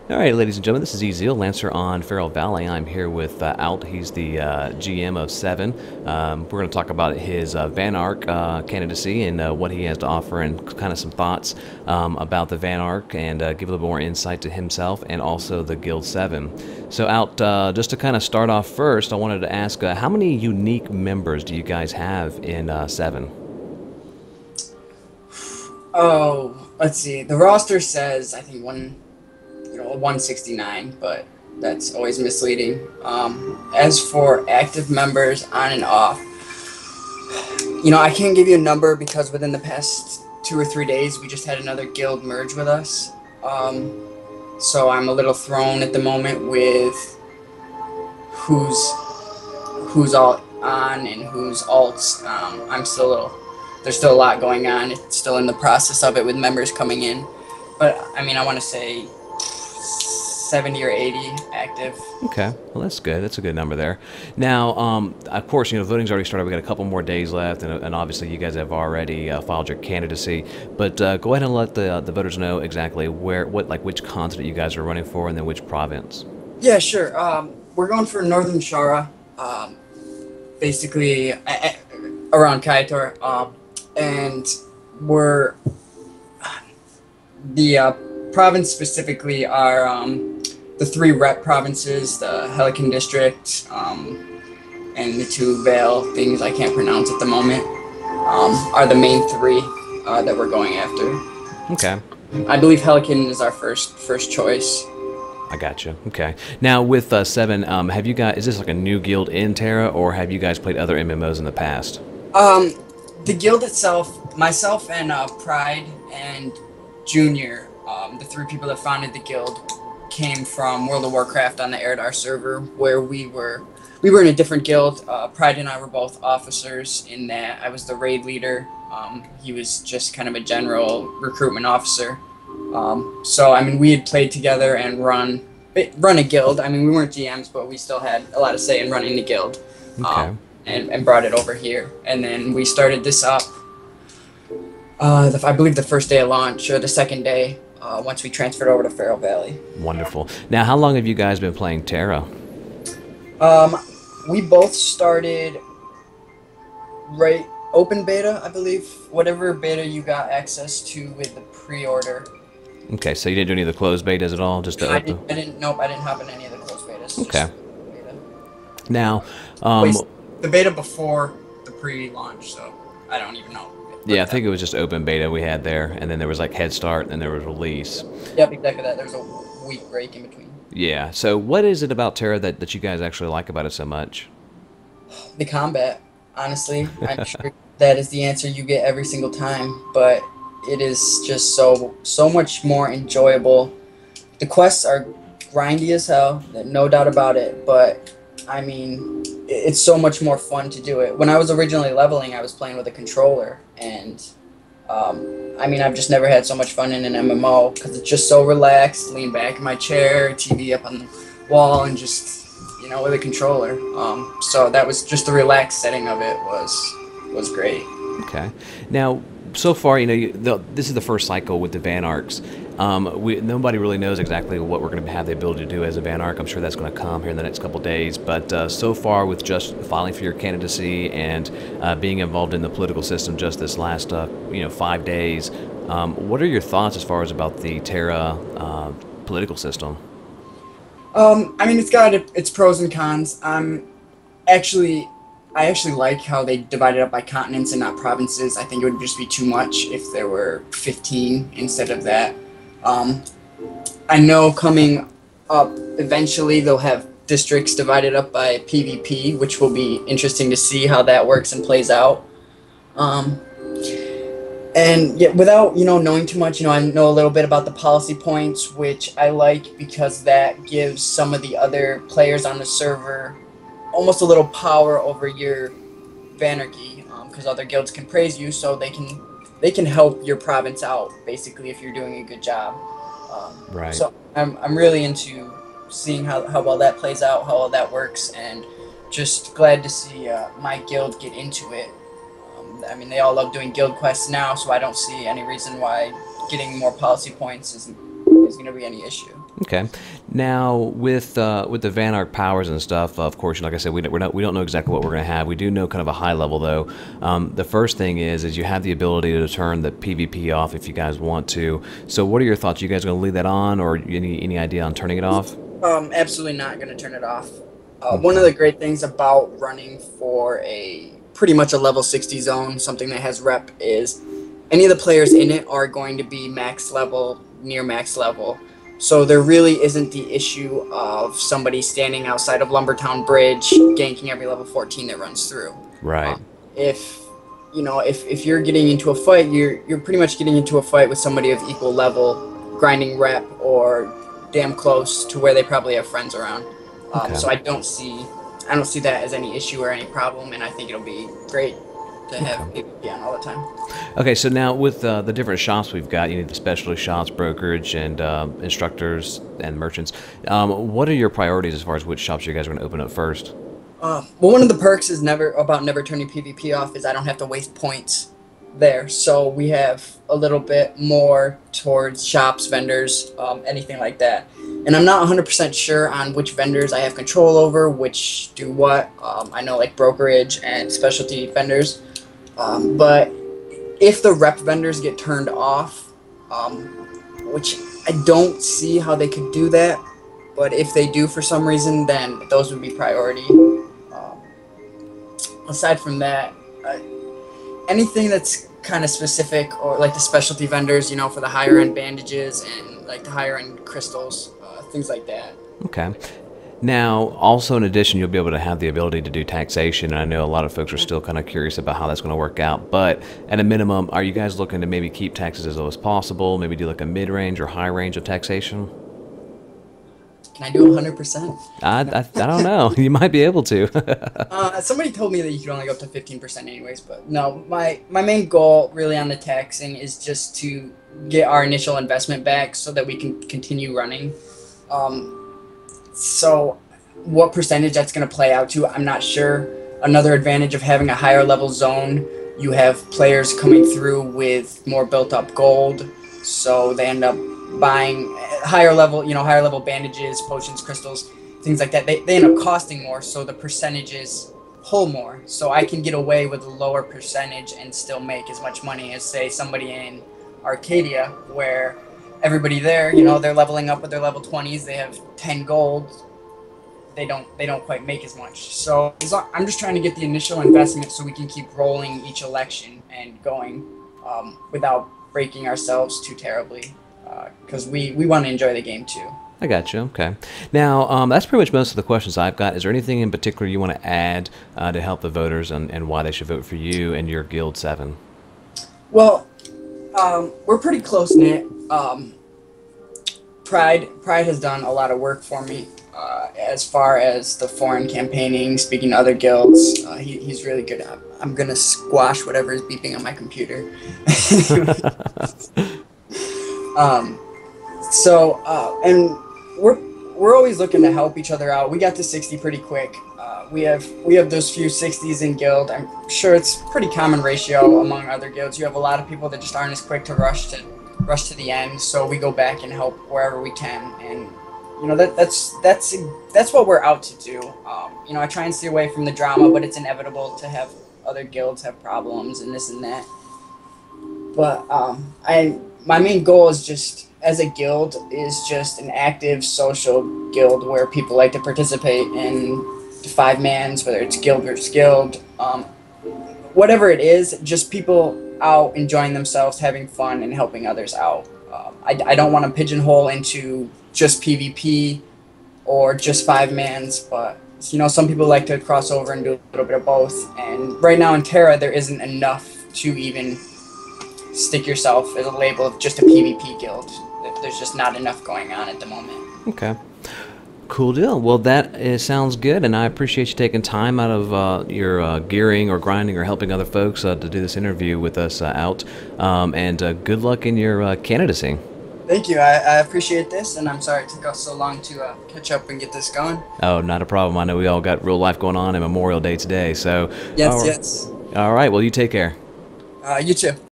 All right, ladies and gentlemen, this is Eziel, Lancer on Feral Valley. I'm here with Outt. He's the GM of Seven. We're going to talk about his Vanarch candidacy and what he has to offer, and kind of some thoughts about the Vanarch, and give a little more insight to himself and also the Guild 7. So, Outt, just to kind of start off first, I wanted to ask how many unique members do you guys have in 7? Oh, let's see. The roster says I think 169, but that's always misleading. As for active members on and off, I can't give you a number because within the past 2 or 3 days we just had another guild merge with us. So I'm a little thrown at the moment with who's all on and who's alts. I'm still a little. There's still a lot going on. It's still in the process of it with members coming in, but I mean I want to say 70 or 80 active. Okay, well that's good. That's a good number there. Now, of course, voting's already started. We got a couple more days left, and obviously you guys have already filed your candidacy. But go ahead and let the voters know exactly which continent you guys are running for, and then which province. Yeah, sure. We're going for Northern Shara, basically around Kaitor, and we're the province specifically are the 3 rep provinces, the Helican district, and the 2 Vale things I can't pronounce at the moment, are the main 3 that we're going after. Okay. I believe Helican is our first choice. I gotcha. Okay. Now with 7, have you guys? Is this like a new guild in Terra, or have you guys played other MMOs in the past? The guild itself, myself and Pride and Junior, the 3 people that founded the guild, came from World of Warcraft on the Eredar server, where we were in a different guild. Pride and I were both officers in that. I was the raid leader. He was just kind of a general recruitment officer. So I mean, we had played together and run a guild. I mean, we weren't GMs, but we still had a lot of say in running the guild. Okay. And brought it over here, and then we started this up. I believe the first day of launch, or the second day, once we transferred over to Feral Valley. Wonderful. Now, how long have you guys been playing Terra? We both started right open beta, I believe. Whatever beta you got access to with the pre-order. Okay, so you didn't do any of the closed betas at all, just the open? Nope, I didn't hop in any of the closed betas. Okay. Beta. Now, Wait, the beta before the pre-launch, so I don't even know. Yeah, I think it was just open beta we had there, and then there was like Head Start, and then there was release. Yep, exactly that. There was a week break in between. Yeah, so what is it about Terra that you guys actually like about it so much? The combat, honestly. I'm sure that is the answer you get every single time, but it is just so much more enjoyable. The quests are grindy as hell, no doubt about it, but I mean, it's so much more fun to do it. When I was originally leveling, I was playing with a controller, and I mean, I've just never had so much fun in an MMO because it's just so relaxed. Lean back in my chair, TV up on the wall, and just with a controller. So that was just the relaxed setting of it was great. Okay. Now, so far, this is the first cycle with the Vanarchs. Nobody really knows exactly what we're going to have the ability to do as a Vanarch. I'm sure that's going to come here in the next couple of days. But so far, with just filing for your candidacy and being involved in the political system just this last 5 days, what are your thoughts as far as about the Terra political system? I mean, it's got its pros and cons. I actually like how they divided up by continents and not provinces. I think it would just be too much if there were 15 instead of that. I know coming up eventually they'll have districts divided up by PvP, which will be interesting to see how that works and plays out. And yet, without knowing too much, I know a little bit about the policy points, which I like because that gives some of the other players on the server almost a little power over your Vanarchy, because other guilds can praise you, so they can help your province out basically if you're doing a good job. Right. So I'm really into seeing how well that plays out, how well that works, and just glad to see my guild get into it. I mean, they all love doing guild quests now, so I don't see any reason why getting more policy points is going to be any issue. Okay. Now, with the Vanarch powers and stuff, of course, like I said, we don't know exactly what we're going to have. We do know kind of a high level, though. The first thing is you have the ability to turn the PvP off if you guys want to. So, what are your thoughts? You guys going to leave that on, or any idea on turning it off? Absolutely not going to turn it off. One of Okay. the great things about running for a pretty much a level 60 zone, something that has rep, is any of the players in it are going to be max level, near max level. So there really isn't the issue of somebody standing outside of Lumbertown Bridge ganking every level 14 that runs through. Right. If if you're getting into a fight, you're pretty much getting into a fight with somebody of equal level, grinding rep or damn close to where they probably have friends around. Okay. So I don't see that as any issue or any problem, and I think it'll be great to have people be on all the time. Okay, so now with the different shops we've got, you need the specialty shops, brokerage, and instructors and merchants. What are your priorities as far as which shops you guys are going to open up first? Well, one of the perks is never turning PvP off is I don't have to waste points there. So we have a little bit more towards shops, vendors, anything like that. And I'm not 100% sure on which vendors I have control over, which do what. I know like brokerage and specialty vendors. But if the rep vendors get turned off, which I don't see how they could do that, but if they do for some reason, then those would be priority. Aside from that, anything that's kind of specific, or like the specialty vendors, you know, for the higher end bandages and like the higher end crystals, things like that. Okay. Now, also in addition, you'll be able to have the ability to do taxation, and I know a lot of folks are still kind of curious about how that's going to work out, but at a minimum, are you guys looking to maybe keep taxes as low as possible, maybe do like a mid-range or high range of taxation? Can I do 100%? I don't know. You might be able to. Somebody told me that you could only go up to 15% anyways, but no, my main goal really on the taxing is just to get our initial investment back so that we can continue running. So what percentage that's going to play out to, I'm not sure. Another advantage of having a higher level zone, you have players coming through with more built up gold, so they end up buying higher level bandages, potions, crystals, things like that. They end up costing more, so the percentages pull more. So I can get away with a lower percentage and still make as much money as, say, somebody in Arcadia, where everybody there, you know, they're leveling up with their level 20s, they have 10 gold, they don't quite make as much. So I'm just trying to get the initial investment so we can keep rolling each election and going without breaking ourselves too terribly, because we want to enjoy the game too. I got you. Okay. Now, that's pretty much most of the questions I've got. Is there anything in particular you want to add to help the voters and why they should vote for you and your Guild 7? Well, we're pretty close knit. Pride has done a lot of work for me as far as the foreign campaigning, speaking to other guilds. He's really good at. I'm gonna squash whatever is beeping on my computer. And we're always looking to help each other out. We got to 60 pretty quick. We have those few 60s in guild. I'm sure it's pretty common ratio among other guilds. You have a lot of people that just aren't as quick to rush to the end. So we go back and help wherever we can, and you know that's what we're out to do. You know, I try and stay away from the drama, but it's inevitable to have other guilds have problems and this and that. But my main goal is just, as a guild, is just an active social guild where people like to participate in 5-mans, whether it's guild versus guild, whatever it is, just people out enjoying themselves, having fun, and helping others out. I don't want to pigeonhole into just PvP or just 5-mans, but you know, some people like to cross over and do a little bit of both. And right now in Terra, there isn't enough to even stick yourself as a label of just a PvP guild. There's just not enough going on at the moment. Okay. Cool deal. Well, that sounds good, and I appreciate you taking time out of your gearing or grinding or helping other folks to do this interview with us out. And good luck in your candidacy. Thank you. I appreciate this, and I'm sorry it took us so long to catch up and get this going. Oh, not a problem. I know we all got real life going on and Memorial Day today, so... Yes, yes. All right. Well, you take care. You too.